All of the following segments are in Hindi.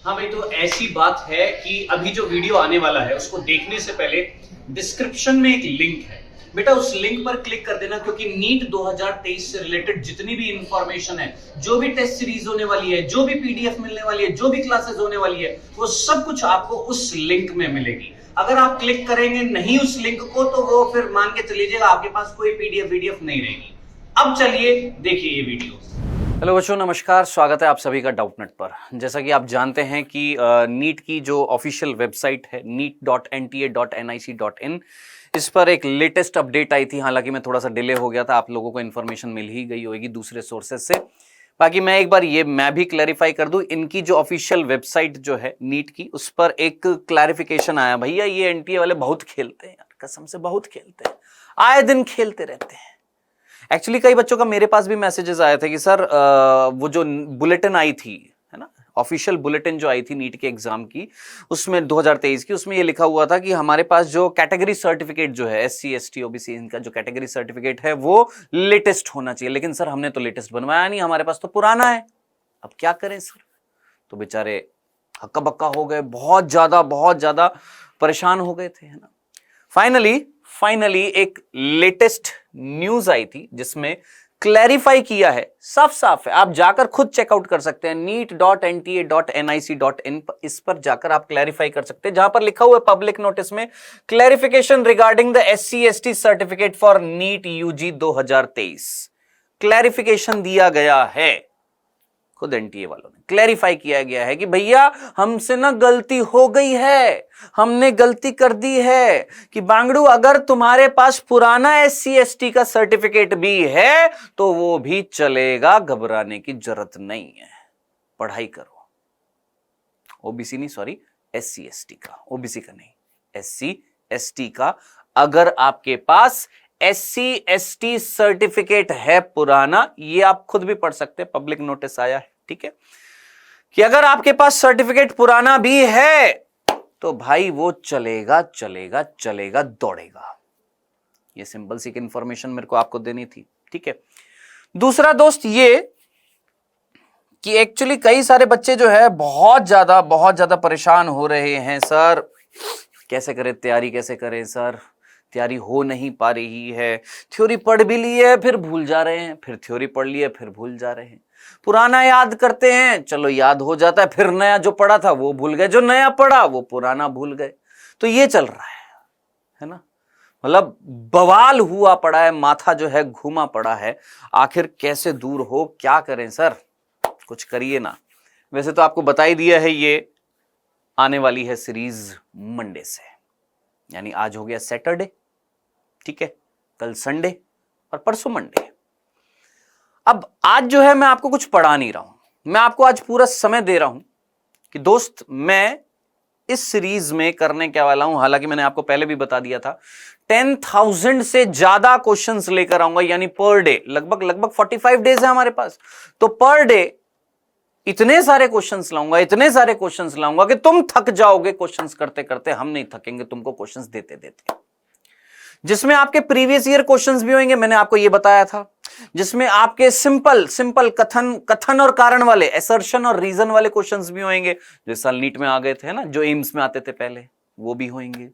हाँ भाई, तो ऐसी बात है कि अभी जो वीडियो आने वाला है उसको देखने से पहले डिस्क्रिप्शन में एक लिंक है बेटा, उस लिंक पर क्लिक कर देना, क्योंकि नीट 2023 से रिलेटेड जितनी भी इंफॉर्मेशन है, जो भी टेस्ट सीरीज होने वाली है, जो भी पीडीएफ मिलने वाली है, जो भी क्लासेस होने वाली है, वो सब कुछ आपको उस लिंक में मिलेगी। अगर आप क्लिक करेंगे नहीं उस लिंक को तो वो फिर मान के चलिएगा आपके पास कोई पीडीएफ नहीं रहेगी। अब चलिए देखिए ये वीडियो। हेलो बच्चों, नमस्कार। स्वागत है आप सभी का डाउटनेट पर। जैसा कि आप जानते हैं कि नीट की जो ऑफिशियल वेबसाइट है neet.nta.nic.in, इस पर एक लेटेस्ट अपडेट आई थी। हालांकि मैं थोड़ा सा डिले हो गया था, आप लोगों को इन्फॉर्मेशन मिल ही गई होगी दूसरे सोर्सेज से। बाकी मैं एक बार मैं भी क्लैरिफाई कर दूं, इनकी जो ऑफिशियल वेबसाइट जो है नीट की, उस पर एक क्लैरिफिकेशन आया। भैया ये एनटीए वाले बहुत खेलते हैं यार, कसम से बहुत खेलते हैं, आए दिन खेलते रहते हैं। एक्चुअली कई बच्चों का मेरे पास भी मैसेजेस आए थे कि सर वो जो बुलेटिन आई थी, है ना, ऑफिशियल बुलेटिन जो आई थी नीट के एग्जाम की, उसमें 2023 की, उसमें ये लिखा हुआ था कि हमारे पास जो कैटेगरी सर्टिफिकेट जो है SC ST OBC, इनका जो कैटेगरी सर्टिफिकेट है वो लेटेस्ट होना चाहिए। लेकिन सर हमने तो लेटेस्ट बनवाया नहीं, हमारे पास तो पुराना है। अब क्या करें सर? तो बेचारे हक्का बक्का हो गए, बहुत ज्यादा परेशान हो गए थे, है ना। फाइनली एक लेटेस्ट न्यूज आई थी जिसमें क्लैरिफाई किया है, साफ है। आप जाकर खुद चेकआउट कर सकते हैं neet.nta.nic.in, इस पर जाकर आप क्लैरिफाई कर सकते हैं, जहां पर लिखा हुआ है पब्लिक नोटिस में clarification regarding the SC ST certificate for NEET UG 2023। Clarification दिया गया है, खुद एनटीए वालों ने क्लैरिफाई किया गया है कि भैया हमसे ना गलती हो गई है, हमने गलती कर दी है कि बांगड़ू, अगर तुम्हारे पास पुराना SC ST का सर्टिफिकेट भी है तो वो भी चलेगा, घबराने की जरूरत नहीं है, पढ़ाई करो। ओबीसी नहीं, सॉरी, SC ST का, ओबीसी का नहीं, SC ST का। अगर आपके पास SC ST सर्टिफिकेट है पुराना, ये आप खुद भी पढ़ सकते हैं, पब्लिक नोटिस आया है, ठीक है, कि अगर आपके पास सर्टिफिकेट पुराना भी है तो भाई वो चलेगा दौड़ेगा। ये सिंपल सी इंफॉर्मेशन मेरे को आपको देनी थी, ठीक है। दूसरा दोस्त ये कि एक्चुअली कई सारे बच्चे जो है बहुत ज्यादा परेशान हो रहे हैं। सर कैसे करें तैयारी, कैसे करें सर, तैयारी हो नहीं पा रही है, थ्योरी पढ़ भी ली है फिर भूल जा रहे हैं, फिर थ्योरी पढ़ ली है फिर भूल जा रहे हैं, पुराना याद करते हैं, चलो याद हो जाता है, फिर नया जो पढ़ा था वो भूल गए, जो नया पढ़ा वो पुराना भूल गए। तो ये चल रहा है ना, मतलब बवाल हुआ पड़ा है, माथा जो है घूमा पड़ा है। आखिर कैसे दूर हो, क्या करें सर, कुछ करिए ना। वैसे तो आपको बता ही दिया है, ये आने वाली है सीरीज मंडे से, यानी आज हो गया सैटरडे, ठीक है, कल संडे और परसों मंडे। अब आज जो है मैं आपको कुछ पढ़ा नहीं रहा हूं, मैं आपको आज पूरा समय दे रहा हूं कि दोस्त मैं इस सीरीज में करने क्या वाला हूं। हालांकि मैंने आपको पहले भी बता दिया था 10,000 से ज्यादा क्वेश्चंस लेकर आऊंगा, यानी पर डे, लगभग 45 डेज है हमारे पास, तो पर डे इतने सारे क्वेश्चंस लाऊंगा कि तुम थक जाओगे क्वेश्चंस करते करते। हम नहीं थकेंगे तुमको क्वेश्चंस देते देते, जिसमें आपके प्रीवियस ईयर क्वेश्चंस भी होंगे, मैंने आपको यह बताया था, जिसमें आपके सिंपल कथन और कारण वाले, असर्शन और रीजन वाले क्वेश्चंस भी होंगे, जो इस साल नीट में आ गए थे ना, जो एम्स में आते थे पहले, वो भी होंगे।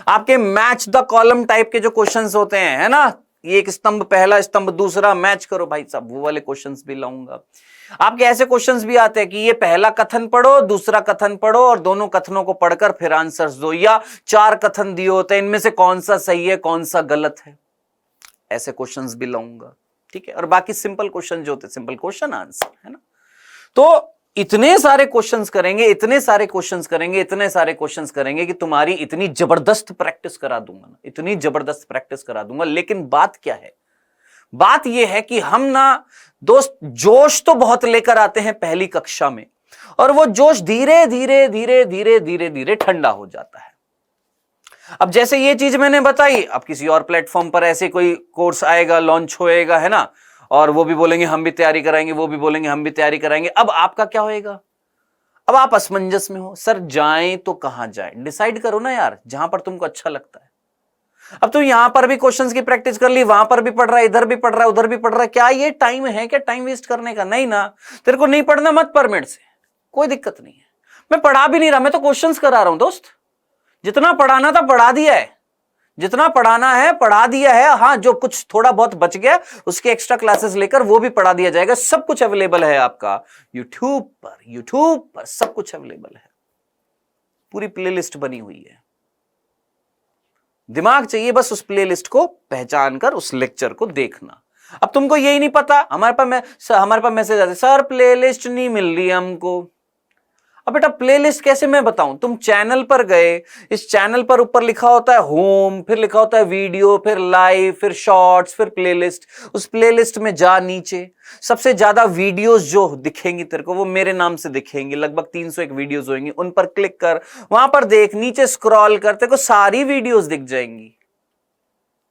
आपके मैच द कॉलम टाइप के जो क्वेश्चंस होते हैं, है ना, ये एक स्तंभ पहला, स्तंभ दूसरा, मैच करो भाई साहब, वो वाले क्वेश्चंस भी लाऊंगा। आपके ऐसे क्वेश्चंस भी आते हैं कि ये पहला कथन पढ़ो, दूसरा कथन पढ़ो और दोनों कथनों को पढ़कर फिर आंसर्स दो, या 4 कथन दिए होते हैं, इनमें से कौन सा सही है कौन सा गलत है, ऐसे क्वेश्चंस भी लाऊंगा, ठीक है। और बाकी सिंपल क्वेश्चन जो होते हैं, सिंपल क्वेश्चन आंसर, है ना। तो इतने सारे क्वेश्चंस करेंगे कि तुम्हारी इतनी जबरदस्त प्रैक्टिस करा दूंगा, लेकिन बात क्या है, बात यह है कि हम ना दोस्त जोश तो बहुत लेकर आते हैं पहली कक्षा में, और वो जोश धीरे धीरे ठंडा हो जाता है। अब जैसे ये चीज मैंने बताई, अब किसी और प्लेटफॉर्म पर ऐसे कोई कोर्स आएगा, लॉन्च होएगा, है ना, और वो भी बोलेंगे हम भी तैयारी कराएंगे, वो भी बोलेंगे हम भी तैयारी कराएंगे। अब आपका क्या होएगा? अब आप असमंजस में हो, सर जाएं तो कहां जाएं, डिसाइड करो ना यार, जहां पर तुमको अच्छा लगता है। अब तो यहां पर भी क्वेश्चंस की प्रैक्टिस कर ली, वहां पर भी पढ़ रहा है, इधर भी पढ़ रहा है, उधर भी पढ़ रहा है, क्या ये टाइम है क्या टाइम वेस्ट करने का? नहीं ना, तेरे को नहीं पढ़ना मत पढ़ मेरे से, कोई दिक्कत नहीं है। मैं पढ़ा भी नहीं रहा, मैं तो क्वेश्चंस करा रहा हूं दोस्त। जितना पढ़ाना था पढ़ा दिया है, जितना पढ़ाना है पढ़ा दिया है। हाँ, जो कुछ थोड़ा बहुत बच गया उसके एक्स्ट्रा क्लासेस लेकर वो भी पढ़ा दिया जाएगा। सब कुछ अवेलेबल है आपका यूट्यूब पर सब कुछ अवेलेबल है, पूरी प्लेलिस्ट बनी हुई है। दिमाग चाहिए बस उस प्लेलिस्ट को पहचान कर उस लेक्चर को देखना। अब तुमको यही नहीं पता, हमारे पास मैसेज आते, सर प्लेलिस्ट नहीं मिल रही हमको। अब बेटा प्लेलिस्ट कैसे मैं बताऊं? तुम चैनल पर गए, इस चैनल पर ऊपर लिखा होता है होम, फिर लिखा होता है वीडियो, फिर लाइव, फिर शॉर्ट्स, फिर प्लेलिस्ट। उस प्लेलिस्ट में जा, नीचे सबसे ज्यादा वीडियोस जो दिखेंगी तेरे को वो मेरे नाम से दिखेंगी, लगभग 301 वीडियोस होंगी। उन पर क्लिक कर, वहां पर देख, नीचे स्क्रॉल कर, तेरे को सारी वीडियोस दिख जाएंगी।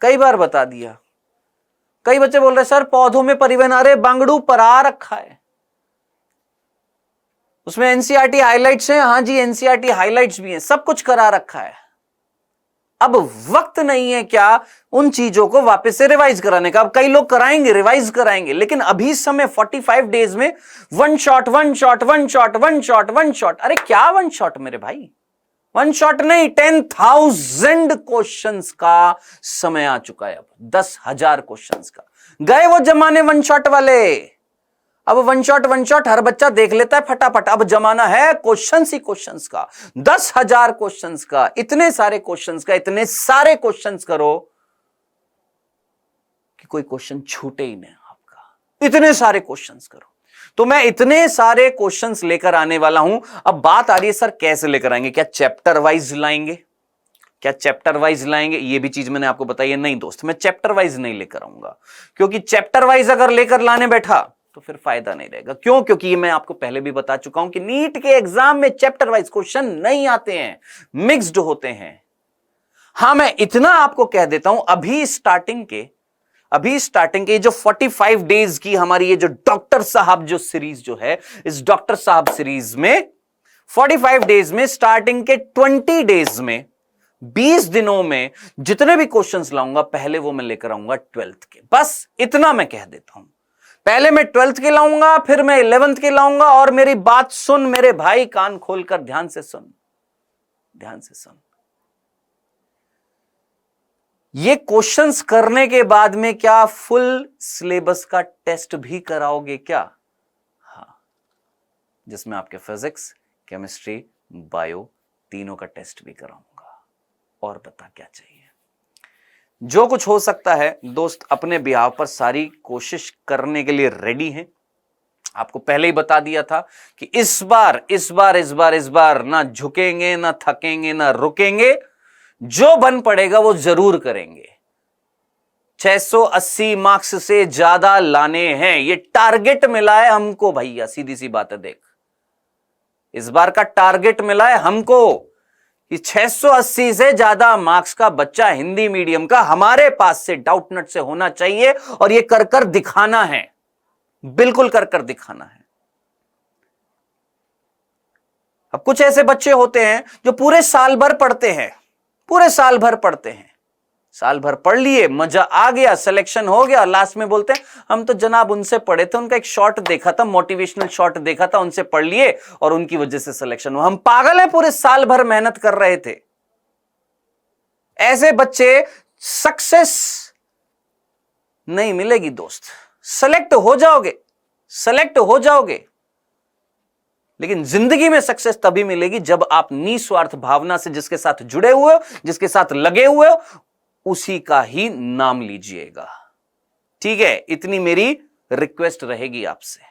कई बार बता दिया। कई बच्चे बोल रहे सर पौधों में परिवहन, अरे बांगड़ू परा रखा है, उसमें एनसीईआरटी हाइलाइट्स हैं। हाँ जी, एनसीईआरटी हाइलाइट्स भी हैं, सब कुछ करा रखा है। अब वक्त नहीं है क्या उन चीजों को वापस से रिवाइज कराने का? अब कई लोग कराएंगे, रिवाइज कराएंगे, लेकिन अभी समय 45 डेज में one shot one shot one shot one shot one shot. अरे क्या वन शॉट मेरे भाई, वन शॉट नहीं, 10,000 क्वेश्चंस का समय आ चुका है। अब 10,000 क्वेश्चंस का। गए वो जमाने वन शॉट वाले। अब वन शॉट हर बच्चा देख लेता है फटाफट। अब जमाना है क्वेश्चंस ही क्वेश्चंस का, 10,000 क्वेश्चंस का, इतने सारे क्वेश्चंस का। इतने सारे क्वेश्चंस करो कि कोई क्वेश्चन छूटे ही नहीं आपका। इतने सारे क्वेश्चंस करो। तो मैं इतने सारे क्वेश्चंस लेकर आने वाला हूं। अब बात आ रही है सर कैसे लेकर आएंगे? क्या चैप्टर वाइज लाएंगे? क्या चैप्टर वाइज लाएंगे? ये भी चीज मैंने आपको बताई है। नहीं दोस्त, मैं चैप्टर वाइज नहीं लेकर आऊंगा, क्योंकि चैप्टर वाइज अगर लेकर लाने बैठा तो फिर फायदा नहीं रहेगा। क्यों? क्योंकि ये मैं आपको पहले भी बता चुका हूं कि नीट के एग्जाम में चैप्टर वाइज क्वेश्चन नहीं आते हैं, मिक्स्ड होते हैं। हां, मैं इतना आपको कह देता हूं, अभी स्टार्टिंग के जो 45 डेज की हमारी ये जो डॉक्टर साहब जो सीरीज जो है, इस डॉक्टर साहब सीरीज में 45 डेज में स्टार्टिंग के 20 डेज में 20 दिनों में जितने भी क्वेश्चंस लाऊंगा पहले वो मैं लेकर आऊंगा 12th के। बस इतना मैं कह देता हूं। पहले मैं 12th के लाऊंगा, फिर मैं 11th के लाऊंगा। और मेरी बात सुन मेरे भाई, कान खोलकर ध्यान से सुन, ध्यान से सुन। ये क्वेश्चंस करने के बाद में क्या फुल सिलेबस का टेस्ट भी कराओगे क्या? हाँ, जिसमें आपके फिजिक्स, केमिस्ट्री, बायो तीनों का टेस्ट भी कराऊंगा। और बता क्या चाहिए? जो कुछ हो सकता है दोस्त, अपने बिहाव पर सारी कोशिश करने के लिए रेडी हैं। आपको पहले ही बता दिया था कि इस बार ना झुकेंगे, ना थकेंगे, ना रुकेंगे। जो बन पड़ेगा वो जरूर करेंगे। 680 मार्क्स से ज्यादा लाने हैं, ये टारगेट मिला है हमको भैया। सीधी सी बात है, देख, इस बार का टारगेट मिला है हमको कि 680 से ज्यादा मार्क्स का बच्चा हिंदी मीडियम का हमारे पास से डाउट नट से होना चाहिए। और ये कर कर दिखाना है, बिल्कुल कर कर दिखाना है। अब कुछ ऐसे बच्चे होते हैं जो पूरे साल भर पढ़ते हैं, पूरे साल भर पढ़ते हैं, साल भर पढ़ लिए, मजा आ गया, सिलेक्शन हो गया, लास्ट में बोलते हैं हम तो जनाब उनसे पढ़े थे, उनका एक शॉर्ट देखा था, मोटिवेशनल शॉर्ट देखा था, उनसे पढ़ लिए और उनकी वजह से सिलेक्शन हुआ। हम पागल हैं, पूरे साल भर मेहनत कर रहे थे। ऐसे बच्चे सक्सेस नहीं मिलेगी दोस्त। सेलेक्ट हो जाओगे, सेलेक्ट हो जाओगे, लेकिन जिंदगी में सक्सेस तभी मिलेगी जब आप निस्वार्थ भावना से जिसके साथ जुड़े हुए हो, जिसके साथ लगे हुए हो, उसी का ही नाम लीजिएगा। ठीक है, इतनी मेरी रिक्वेस्ट रहेगी आपसे।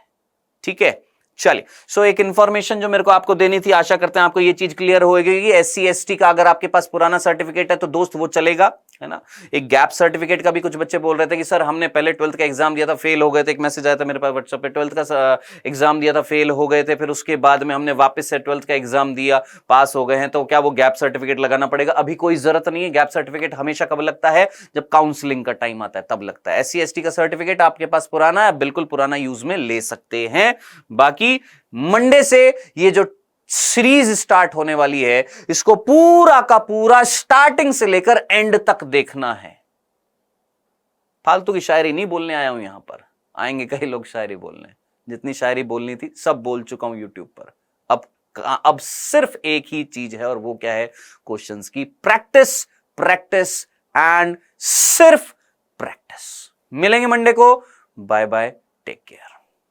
ठीक है, चलिए। सो एक इंफॉर्मेशन जो मेरे को आपको देनी थी, आशा करते हैं आपको ये चीज क्लियर होगी। SC ST का अगर आपके पास पुराना सर्टिफिकेट है तो दोस्त वो चलेगा, है ना। एक गैप सर्टिफिकेट का भी कुछ बच्चे बोल रहे थे कि सर हमने पहले 12th का एग्जाम दिया था, फेल हो गए थे। एक मैसेज आया था मेरे पास व्हाट्सएप पे, 12th का एग्जाम दिया था, फेल हो गए थे, फिर उसके बाद में हमने वापस से 12th का एग्जाम दिया, पास हो गए हैं, तो क्या वो गैप सर्टिफिकेट लगाना पड़ेगा? अभी कोई जरूरत नहीं है। गैप सर्टिफिकेट हमेशा कब लगता है? जब काउंसलिंग का टाइम आता है, तब लगता है। SC ST का सर्टिफिकेट आपके पास पुराना है, बिल्कुल पुराना यूज में ले सकते हैं। बाकी मंडे से ये जो सीरीज स्टार्ट होने वाली है, इसको पूरा का पूरा स्टार्टिंग से लेकर एंड तक देखना है। फालतू की शायरी नहीं बोलने आया हूं यहां पर। आएंगे कई लोग शायरी बोलने, जितनी शायरी बोलनी थी सब बोल चुका हूं यूट्यूब पर। अब अब सिर्फ एक ही चीज है और वो क्या है? क्वेश्चंस की प्रैक्टिस, प्रैक्टिस एंड सिर्फ प्रैक्टिस। मिलेंगे मंडे को। Bye bye, take care.